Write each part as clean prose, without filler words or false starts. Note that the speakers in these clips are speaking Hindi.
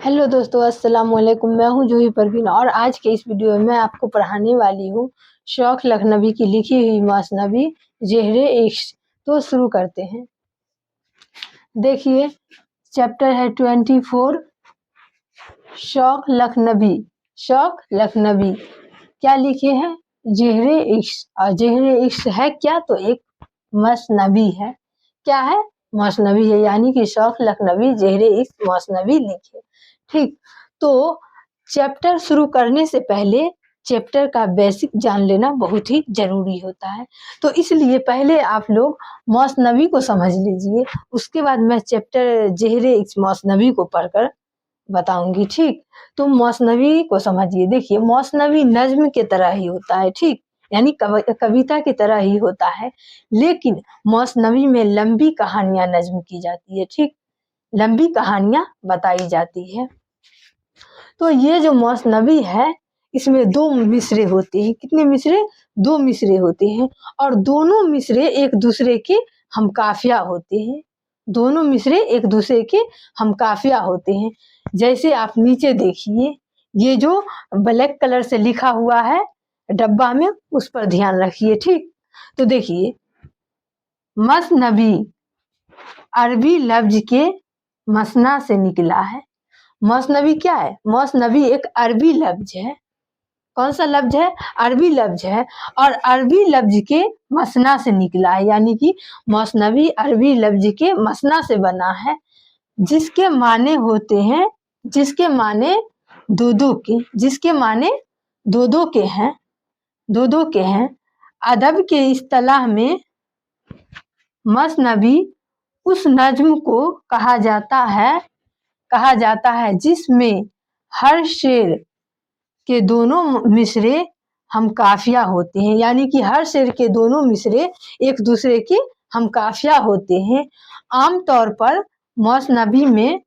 हेलो दोस्तों, अस्सलाम वालेकुम। मैं हूं जूही परवीन और आज के इस वीडियो में मैं आपको पढ़ाने वाली हूं शौक लखनवी की लिखी हुई मसनवी ज़ेहरे इश्क। तो शुरू करते हैं। देखिए, चैप्टर है 24 शौक लखनवी। शौक लखनवी क्या लिखे हैं? ज़ेहरे इश्क। और ज़ेहरे इश्क है क्या? तो एक मसनवी है। क्या है? मसनवी है, यानी कि शौक लखनवी ज़ेहरे इश्क मसनवी लिखे। ठीक, तो चैप्टर शुरू करने से पहले चैप्टर का बेसिक जान लेना बहुत ही जरूरी होता है। तो इसलिए पहले आप लोग मसनवी को समझ लीजिए, उसके बाद मैं चैप्टर ज़ेहरे इश्क मसनवी को पढ़कर बताऊंगी। ठीक, तो मसनवी को समझिए। देखिए, मसनवी नज्म के तरह ही होता है। ठीक, यानी कविता की तरह ही होता है, लेकिन मसनवी में लंबी कहानियां नज्म की जाती है। ठीक, लंबी कहानियां बताई जाती है। तो ये जो मसनवी है, इसमें दो मिसरे होते हैं। कितने मिसरे? दो मिसरे होते हैं, और दोनों मिसरे एक दूसरे के हम काफिया होते हैं। दोनों मिसरे एक दूसरे के हम काफिया होते हैं। जैसे आप नीचे देखिए, ये जो ब्लैक कलर से लिखा हुआ है डब्बा में, उस पर ध्यान रखिए। ठीक, तो देखिए, मसनवी अरबी लफ्ज के मसना से निकला है। मसनवी क्या है? मसनवी एक अरबी लफ्ज है। कौन सा लफ्ज है? अरबी लफ्ज है, और अरबी लफ्ज के मसना से निकला है, यानी कि मसनवी अरबी लफ्ज के मसना से बना है, जिसके माने होते हैं, जिसके माने दो दो के, जिसके माने दो दो के हैं, दो दो के हैं। अदब के इस्तिलाह में मसनवी उस नज्म को कहा जाता है जिसमें हर शेर के दोनों मिसरे हम काफिया होते हैं, यानी कि हर शेर के दोनों मिसरे एक दूसरे के हम काफिया होते हैं। आमतौर पर मसनवी में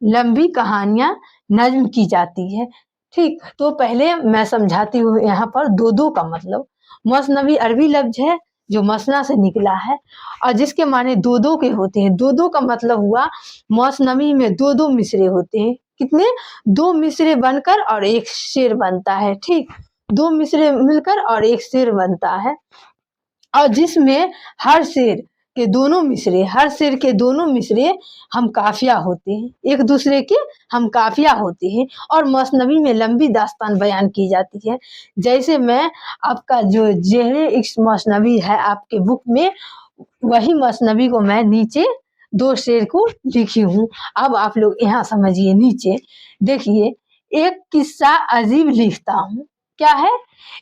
लंबी कहानियां नज्म की जाती है। ठीक, तो पहले मैं समझाती हूँ यहाँ पर दो दो का मतलब। मसनवी अरबी लफ्ज है जो मसना से निकला है, और जिसके माने दो दो के होते हैं। दो दो का मतलब हुआ मसनवी में दो दो मिसरे होते हैं। कितने? दो मिसरे बनकर और एक शेर बनता है। ठीक, दो मिसरे मिलकर और एक शेर बनता है, और जिसमें हर शेर के दोनों मिसरे, हर शेर के दोनों मिसरे हम काफिया होते हैं, एक दूसरे के हम काफिया होते हैं, और मसनवी में लंबी दास्तान बयान की जाती है। जैसे मैं आपका जो ज़ेहरे इश्क मसनवी है आपके बुक में, वही मसनवी को मैं नीचे दो शेर को लिखी हूँ। अब आप लोग यहाँ समझिए। नीचे देखिए, एक किस्सा अजीब लिखता हूँ। क्या है?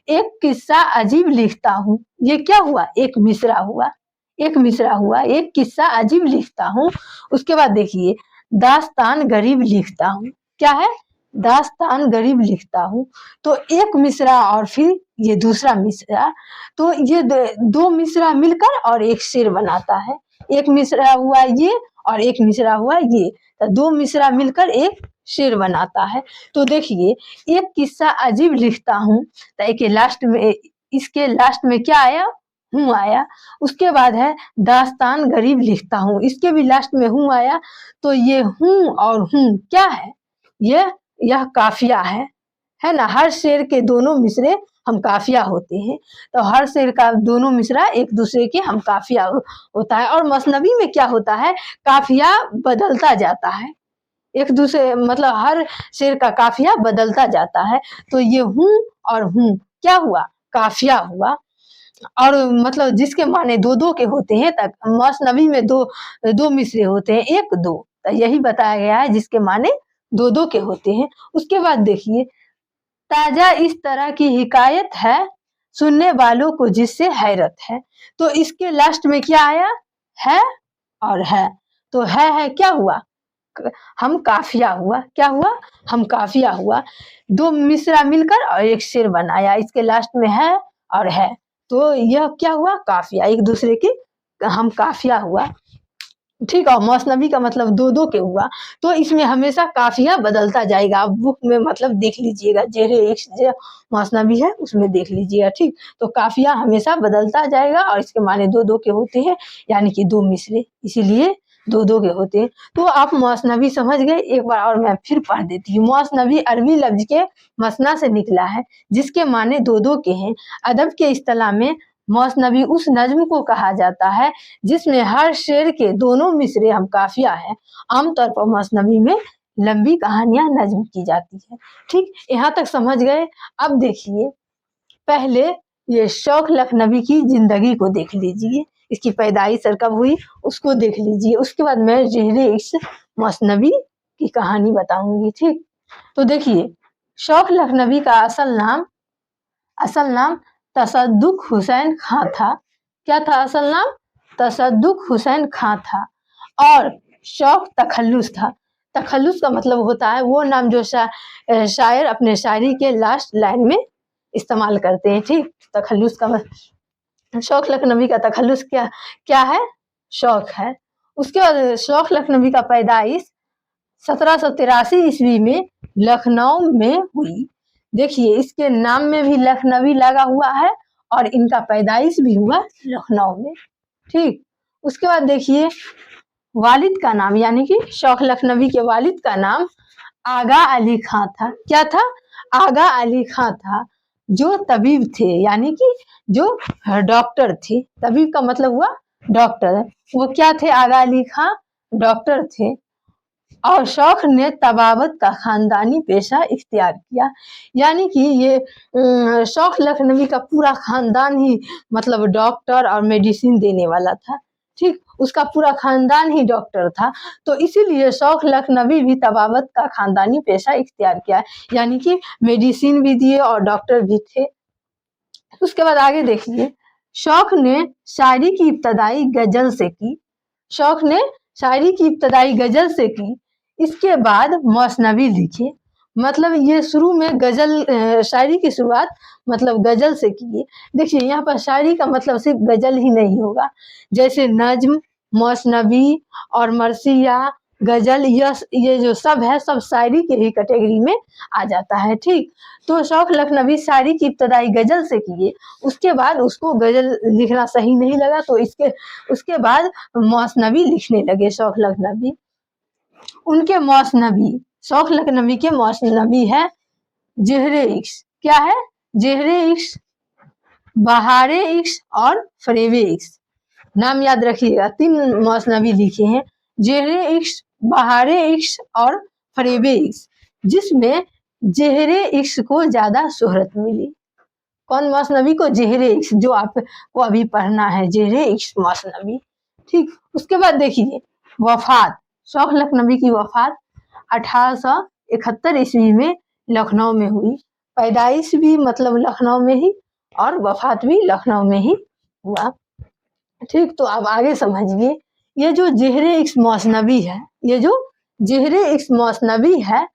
एक किस्सा अजीब लिखता हूँ। ये क्या हुआ? एक मिसरा हुआ, एक मिसरा हुआ। एक किस्सा अजीब लिखता हूँ। उसके बाद देखिए, दास्तान गरीब लिखता हूँ। क्या है? दास्तान गरीब लिखता हूँ। तो एक मिसरा और फिर ये दूसरा मिसरा, तो ये दो मिसरा मिलकर और एक शेर बनाता है। एक मिसरा हुआ ये और एक मिसरा हुआ ये, तो दो मिसरा मिलकर एक शेर बनाता है। तो देखिए, एक किस्सा अजीब लिखता हूँ, तो एक लास्ट में, इसके लास्ट में क्या आया? हूँ आया। उसके बाद है दास्तान गरीब लिखता हूँ, इसके भी लास्ट में हूँ आया। तो ये हूँ और हूँ क्या है? यह काफिया है ना। हर शेर के दोनों मिसरे हम काफिया होते हैं, तो हर शेर का दोनों मिसरा एक दूसरे के हम काफिया होता है। और मसनवी में क्या होता है? काफिया बदलता जाता है, एक दूसरे मतलब हर शेर का काफिया बदलता जाता है। तो ये हूँ और हूँ क्या हुआ? काफिया हुआ। और मतलब जिसके माने दो दो के होते हैं, तक मसनवी में दो दो मिसरे होते हैं, एक दो, तो यही बताया गया है जिसके माने दो दो के होते हैं। उसके बाद देखिए, ताजा इस तरह की हिकायत है, सुनने वालों को जिससे हैरत है। तो इसके लास्ट में क्या आया? है और है। तो है क्या हुआ? हम काफिया हुआ। क्या हुआ? हम काफिया हुआ। दो मिसरा मिलकर और एक शेर बनाया, इसके लास्ट में है और है, तो यह क्या हुआ? काफिया, एक दूसरे के हम काफिया हुआ। ठीक है, मसनवी का मतलब दो दो के हुआ, तो इसमें हमेशा काफिया बदलता जाएगा। आप बुक में मतलब देख लीजिएगा, ज़ेहरे इश्क जो मसनवी है उसमें देख लीजिएगा। ठीक, तो काफिया हमेशा बदलता जाएगा, और इसके माने दो दो के होते हैं, यानी कि दो मिसरे, इसीलिए दो दो के होते हैं। तो आप मौसनवी समझ गए। एक बार और मैं फिर पढ़ देती हूँ। मौसनवी अरबी लफ्ज के मसना से निकला है जिसके माने दो दो के हैं। अदब के इस्तिलाह में मौसनवी उस नज्म को कहा जाता है जिसमें हर शेर के दोनों मिसरे हम काफिया है। आमतौर पर मौसनवी में लंबी कहानियां नज्म की जाती है। ठीक, यहाँ तक समझ गए। अब देखिए, पहले ये शौक लखनवी की जिंदगी को देख लीजिए, इसकी पैदाइश कब हुई उसको देख लीजिए। उसके बाद मैं ज़ेहरे इश्क मौसनवी की कहानी बताऊंगी। ठीक, तो देखिए, शौक लखनवी का असल नाम तसद्दुक हुसैन खां था। क्या था असल नाम? तसद्दुक हुसैन खां था। और शौक तखल्लुस था। तखल्लुस का मतलब होता है वो नाम जो शायर अपने शायरी के लास्ट लाइन में इस्तेमाल करते हैं। ठीक, तखल्लुस का शौक लखनवी का तखल्लुस क्या क्या है? शौक है। उसके बाद शौक लखनवी का पैदाइश 1783 ईस्वी में लखनऊ में हुई। देखिए, इसके नाम में भी लखनवी लगा हुआ है और इनका पैदाइश भी हुआ लखनऊ में। ठीक, उसके बाद देखिए, वालिद का नाम यानी कि शौक लखनवी के वालिद का नाम आगा अली खां था। क्या था? आगा अली खां था, जो तबीब थे, यानी कि जो डॉक्टर थे। तबीब का मतलब हुआ डॉक्टर। वो क्या थे? आगा अली खां डॉक्टर थे। और शौक ने तबावत का खानदानी पेशा इख्तियार किया, यानी कि ये शौक लखनवी का पूरा खानदान ही मतलब डॉक्टर और मेडिसिन देने वाला था। ठीक, उसका पूरा खानदान ही डॉक्टर था। तो इसीलिए शौक लखनवी भी तबावत का खानदानी पेशा इख्तियार किया, यानी कि मेडिसिन भी दिए और डॉक्टर भी थे। उसके बाद आगे देखिए, शौक ने शायरी की इब्तदाई गजल से की। शौक ने शायरी की इब्तदाई गजल से की। इसके बाद मौसनवी लिखे। मतलब ये शुरू में गजल शायरी की शुरुआत मतलब गजल से की। देखिए, यहाँ पर शायरी का मतलब सिर्फ गजल ही नहीं होगा, जैसे नज्म, मौसनवी और मरसिया, गजल, ये जो सब है सब शायरी के ही कैटेगरी में आ जाता है। ठीक, तो शौक लखनवी शायरी की इब्तदाई गजल से किए। उसके बाद उसको गजल लिखना सही नहीं लगा तो उसके बाद मौसनवी लिखने लगे शौक लखनवी। उनके मौसनवी, शौक लखनवी के मौसनवी है ज़ेहरे इश्क। क्या है? ज़ेहरे इश्क, बहारे इश्क और फरेबे इश्क। नाम याद रखिएगा, 3 मौसनवी लिखे हैं, ज़ेहरे इश्क, बहारे इश्क और फरेबे इश्क, जिसमें ज़ेहरे इश्क को ज्यादा शोहरत मिली। कौन मौसनवी को? ज़ेहरे इश्क, जो आपको अभी पढ़ना है, ज़ेहरे इश्क मौसनवी। ठीक, उसके बाद देखिए, वफात, शौक लखनवी की वफात 1871 ईस्वी में लखनऊ में हुई। पैदाइश भी मतलब लखनऊ में ही और वफात भी लखनऊ में ही हुआ। ठीक, तो अब आगे समझिए, ये जो ज़ेहरे इश्क मौसनवी है, ये जो ज़ेहरे इश्क मौसनवी है,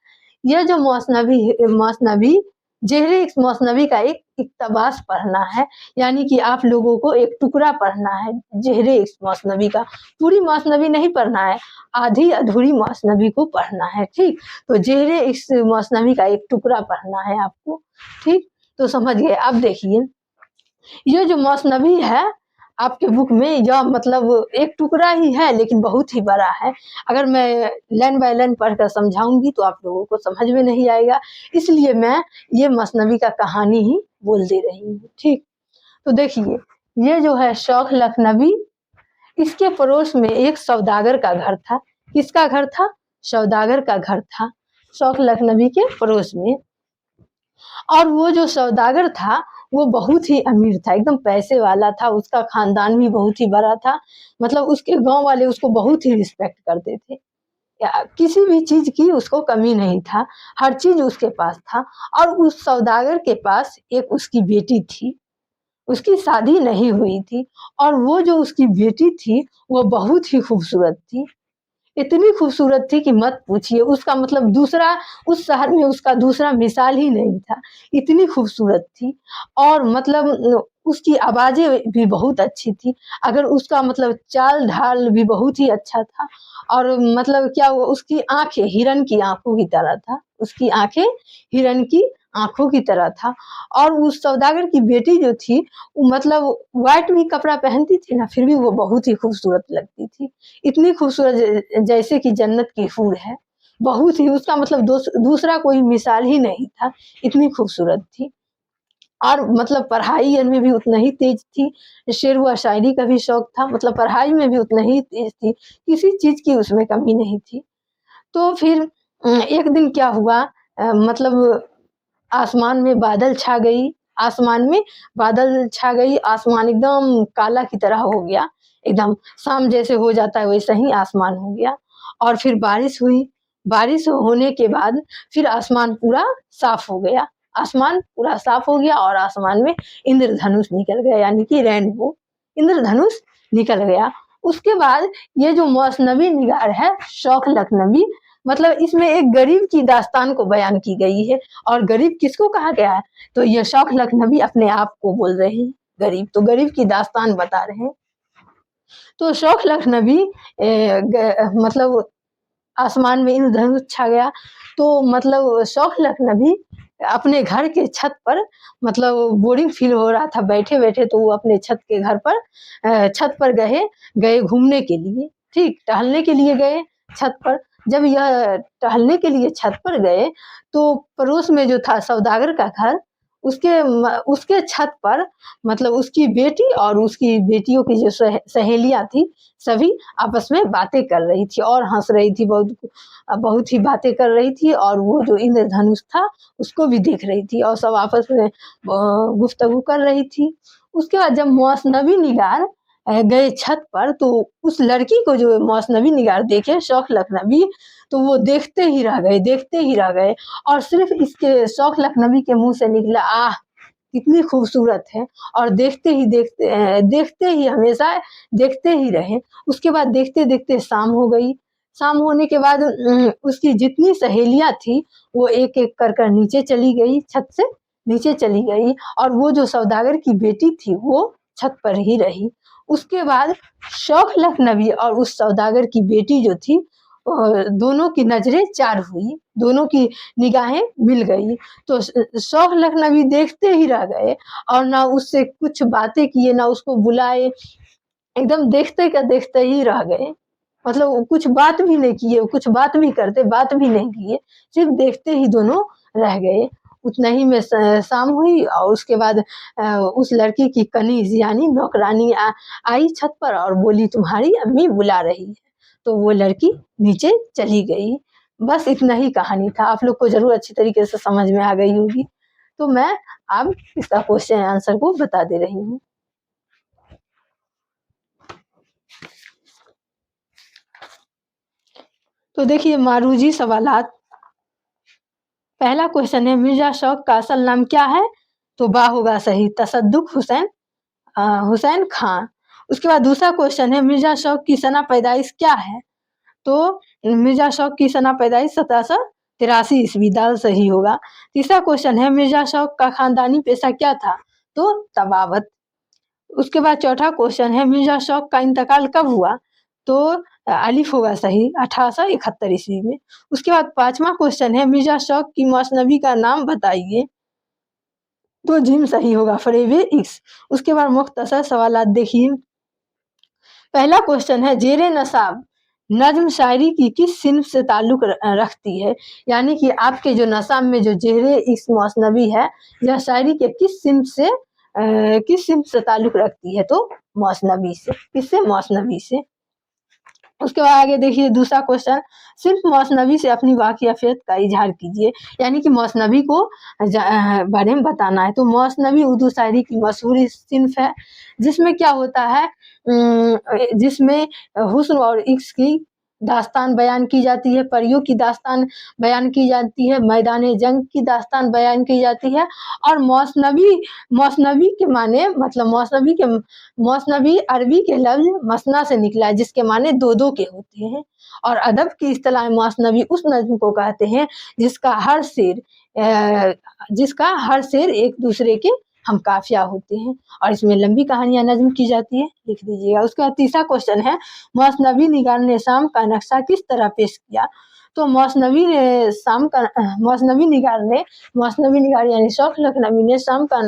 ये जो मौसनवी ज़ेहरे इश्क मौसनवी का एक इक्तबास पढ़ना है, यानी कि आप लोगों को एक टुकड़ा पढ़ना है ज़ेहरे इश्क मौसनवी का। पूरी मौसनवी नहीं पढ़ना है, आधी अधूरी मौसनवी को पढ़ना है। ठीक, तो ज़ेहरे इश्क मौसनवी का एक टुकड़ा पढ़ना है आपको। ठीक, तो समझ गए। अब देखिए, ये जो मौसनवी है आपके बुक में, यह मतलब एक टुकड़ा ही है लेकिन बहुत ही बड़ा है। अगर मैं लाइन बाय लाइन पढ़कर समझाऊंगी तो आप लोगों को समझ में नहीं आएगा, इसलिए मैं ये मौसनवी का कहानी ही बोल दे रही हूँ। ठीक, तो देखिए, ये जो है शौक लखनवी, इसके पड़ोस में एक सौदागर का घर था। किसका घर था? सौदागर का घर था शौक लखनवी के पड़ोस में। और वो जो सौदागर था वो बहुत ही अमीर था, एकदम पैसे वाला था। उसका खानदान भी बहुत ही बड़ा था, मतलब उसके गांव वाले उसको बहुत ही रिस्पेक्ट करते थे। किसी भी चीज की उसको कमी नहीं था, हर चीज उसके पास था। और उस सौदागर के पास एक उसकी बेटी थी, उसकी शादी नहीं हुई थी। और वो जो उसकी बेटी थी वो बहुत ही खूबसूरत थी, इतनी खूबसूरत थी कि मत पूछिए। उसका मतलब दूसरा, उस शहर में उसका दूसरा मिसाल ही नहीं था, इतनी खूबसूरत थी। और मतलब उसकी आवाज़ें भी बहुत अच्छी थी। अगर उसका मतलब चाल ढाल भी बहुत ही अच्छा था। और मतलब क्या, वो उसकी आंखें हिरन की आंखों की तरह था, उसकी आंखें हिरन की आंखों की तरह था। और उस सौदागर की बेटी जो थी वो मतलब व्हाइट भी कपड़ा पहनती थी ना, फिर भी वो बहुत ही खूबसूरत लगती थी। इतनी खूबसूरत जैसे कि जन्नत की हूर है, बहुत ही उसका मतलब दूसरा कोई मिसाल ही नहीं था, इतनी खूबसूरत थी। और मतलब पढ़ाई में भी उतना ही तेज थी, शेर व शायरी का भी शौक था, मतलब पढ़ाई में भी उतना ही तेज थी, किसी चीज की उसमें कमी नहीं थी। तो फिर एक दिन क्या हुआ, मतलब आसमान में बादल छा गई, आसमान में बादल छा गई, आसमान एकदम काला की तरह हो गया, एकदम शाम जैसे हो जाता है वैसा ही आसमान हो गया। और फिर बारिश हुई, बारिश होने के बाद फिर आसमान पूरा साफ हो गया, आसमान पूरा साफ हो गया और आसमान में इंद्रधनुष निकल गया, यानी कि रेनबो, इंद्रधनुष निकल गया। उसके बाद ये जो मौसनवी निगार है शौख लखनवी, मतलब इसमें एक गरीब की दास्तान को बयान की गई है। और गरीब किसको कहा गया है, तो ये शौख लखनवी अपने आप को बोल रहे हैं गरीब, तो गरीब की दास्तान बता रहे हैं। तो शौख लखनवी मतलब आसमान में इंद्रधनुष छा गया, तो मतलब शौख लखनवी अपने घर के छत पर, मतलब बोरिंग फील हो रहा था बैठे बैठे, तो वो अपने छत के घर पर छत पर गए घूमने के लिए, ठीक टहलने के लिए गए छत पर। जब यह टहलने के लिए छत पर गए तो पड़ोस में जो था सौदागर का घर, उसके छत पर मतलब उसकी बेटी और उसकी बेटियों की जो सहेलियां थी, सभी आपस में बातें कर रही थी और हंस रही थी, बहुत बहुत ही बातें कर रही थी। और वो जो इंद्रधनुष था उसको भी देख रही थी और सब आपस में गुफ्तगू कर रही थी। उसके बाद जब मौसनवी निगार गए छत पर, तो उस लड़की को जो मौसनवी निगार देखे शौख लखनवी, तो वो देखते ही रह गए, देखते ही रह गए। और सिर्फ इसके शौख लखनवी के मुंह से निकला, आह कितनी खूबसूरत है। और देखते ही हमेशा देखते ही रहे। उसके बाद देखते देखते शाम हो गई, शाम होने के बाद उसकी जितनी सहेलियां थी वो एक एक कर नीचे चली गई, छत से नीचे चली गई। और वो जो सौदागर की बेटी थी वो छत पर ही रही। उसके बाद शौख लखनवी और उस सौदागर की बेटी जो थी, दोनों की नजरें चार हुई, दोनों की निगाहें मिल गई। तो शौख लखनवी देखते ही रह गए और ना उससे कुछ बातें किए, ना उसको बुलाए, एकदम देखते का देखते ही रह गए। मतलब कुछ बात भी नहीं किए, कुछ बात भी करते, बात भी नहीं किए, सिर्फ देखते ही दोनों रह गए। उतना ही में शाम हुई और उसके बाद उस लड़की की कनीज यानी नौकरानी आई छत पर और बोली तुम्हारी अम्मी बुला रही है। तो वो लड़की नीचे चली गई। बस इतना ही कहानी था, आप लोग को जरूर अच्छी तरीके से समझ में आ गई होगी। तो मैं अब इसका क्वेश्चन आंसर को बता दे रही हूँ। तो देखिए मारूजी सवालात, पहला क्वेश्चन है मिर्जा शौक का असल नाम क्या है, तो बा होगा सही, तसद्दुक हुसैन हुसैन खान। उसके बाद दूसरा क्वेश्चन है मिर्जा शौक की सना पैदाइश क्या है, तो मिर्जा शौक की सना पैदाइश 1783 ईस्वी, दाल सही होगा। तीसरा क्वेश्चन है मिर्जा शौक का खानदानी पेशा क्या था, तो तबावत। उसके बाद चौथा क्वेश्चन है मिर्जा शौक का इंतकाल कब हुआ, तो अलिफ होगा सही, 1871 ईस्वी में। उसके बाद पांचवा क्वेश्चन है मिर्जा शौक की मौसनवी का नाम बताइए, तो जिम सही होगा, फरेबे इक्स। उसके बाद मुख्तसर सवालात देखिए। पहला क्वेश्चन है जेरे नसाब नज्म शायरी की किस सिन्फ से ताल्लुक रखती है, यानी कि आपके जो नसाब में जो जेरे इक्स मौसनवी है यह शायरी के किस सिन्फ से ताल्लुक रखती है, तो मौसनवी से, किससे, मौसनवी से। उसके बाद आगे देखिए दूसरा क्वेश्चन, सिर्फ मौसनवी से अपनी वाकिफियत का इजहार कीजिए, यानी कि मौसनवी को बारे में बताना है। तो मौसनवी उर्दू शायरी की मशहूर सिन्फ है जिसमें क्या होता है, जिसमें हुस्न और इश्क की दास्तान बयान की जाती है, परियों की दास्तान बयान की जाती है, मैदान जंग की दास्तान बयान की जाती है। और मौसनवी के माने मतलब मौसनवी अरबी के लफ्ज मसना से निकला है जिसके माने दो दो के होते हैं। और अदब की इस्तिलाह मौसनवी उस नज्म को कहते हैं जिसका हर शेर एक दूसरे के हम काफिया होते हैं और इसमें लंबी कहानियां नज्म की जाती है, लिख दीजिएगा। उसके बाद तीसरा क्वेश्चन है मौसनवी निगार ने शाम का नक्शा किस तरह पेश किया, तो मौसनवी निगार यानी शौख लखनवी ने शाम का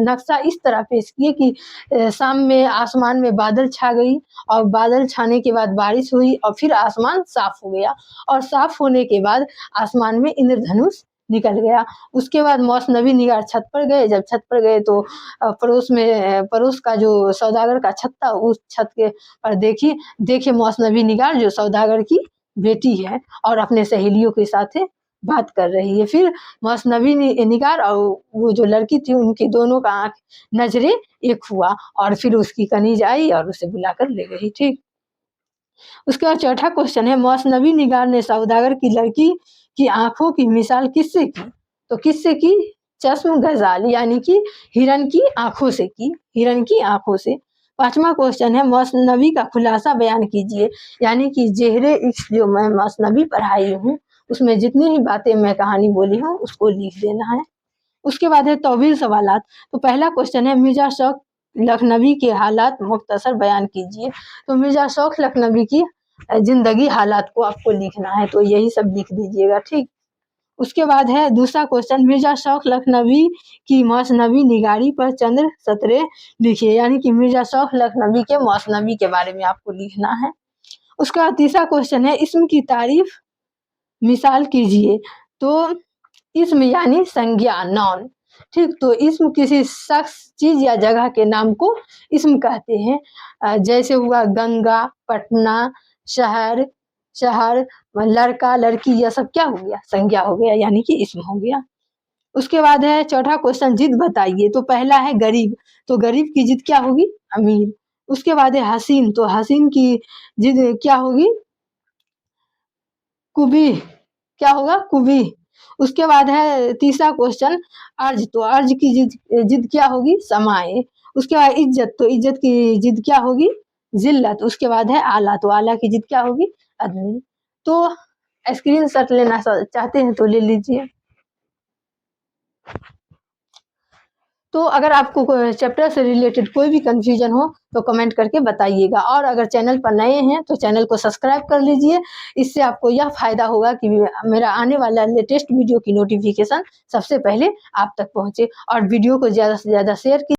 नक्शा इस तरह पेश किए कि शाम में आसमान में बादल छा गई और बादल छाने के बाद बारिश हुई और फिर आसमान साफ हो गया और साफ होने के बाद आसमान में इंद्रधनुष निकल गया। उसके बाद मौसनवी निगार छत पर गए। जब छत पर गए तो पड़ोस का जो सौदागर का छत था, उस छत के पर देखे मौसनवी निगार जो सौदागर की बेटी है और अपने सहेलियों के साथ बात कर रही है। फिर मौसनवी निगार और वो जो लड़की थी उनकी दोनों का आंख नजरे एक हुआ और फिर उसकी कनीज आई और उसे बुलाकर ले गई। ठीक, उसके बाद चौथा क्वेश्चन है, मौसनवी निगार ने सौदागर की लड़की की आंखों की मिसाल किससे की? तो किससे की? चश्म गजाल यानी कि हिरन की आंखों से की, हिरन की आंखों से। पांचवा क्वेश्चन है, मौसनवी का खुलासा बयान कीजिए यानी कि जेहरे इश्क जो मैं मौसनवी पढ़ाई हूँ उसमें जितनी ही बातें मैं कहानी बोली हूँ उसको लिख देना है। उसके बाद है तौवील सवालात। तो पहला क्वेश्चन है, मिर्जा शौक लखनवी के हालात मुख्तसर बयान कीजिए। तो मिर्जा शौक लखनवी की जिंदगी हालात को आपको लिखना है, तो यही सब लिख दीजिएगा। ठीक, उसके बाद है दूसरा क्वेश्चन, मिर्जा शौक लखनवी की मौसनवी निगारी पर चंद सतरे लिखिए यानी कि मिर्जा शौक लखनवी के मौसनवी के बारे में आपको लिखना है। उसका तीसरा क्वेश्चन है, इसम की तारीफ मिसाल कीजिए। तो इसम यानी संज्ञा, नॉन। ठीक, तो इसम किसी शख्स, चीज या जगह के नाम को इसम कहते हैं। जैसे हुआ गंगा, पटना, शहर, लड़का, लड़की, यह सब क्या हो गया? संज्ञा हो गया यानी कि इसम हो गया। उसके बाद है चौथा क्वेश्चन, जिद बताइए। तो पहला है गरीब, तो गरीब की जिद क्या होगी? अमीर। उसके बाद है हसीन, तो हसीन की जिद क्या होगी? कुबी, क्या होगा? कुबी। उसके बाद है तीसरा क्वेश्चन अर्ज, तो अर्ज की जिद क्या होगी? समाए। उसके बाद इज्जत, तो इज्जत की जिद क्या होगी? जिल्लत। उसके बाद है आला, तो आला की जिद क्या होगी? अदनी। तो स्क्रीनशॉट लेना चाहते हैं तो ले लीजिए। तो अगर आपको चैप्टर से रिलेटेड कोई भी कंफ्यूजन हो तो कमेंट करके बताइएगा और अगर चैनल पर नए हैं तो चैनल को सब्सक्राइब कर लीजिए। इससे आपको यह फायदा होगा कि मेरा आने वाला लेटेस्ट वीडियो की नोटिफिकेशन सबसे पहले आप तक पहुंचे और वीडियो को ज़्यादा से ज़्यादा शेयर कीजिए।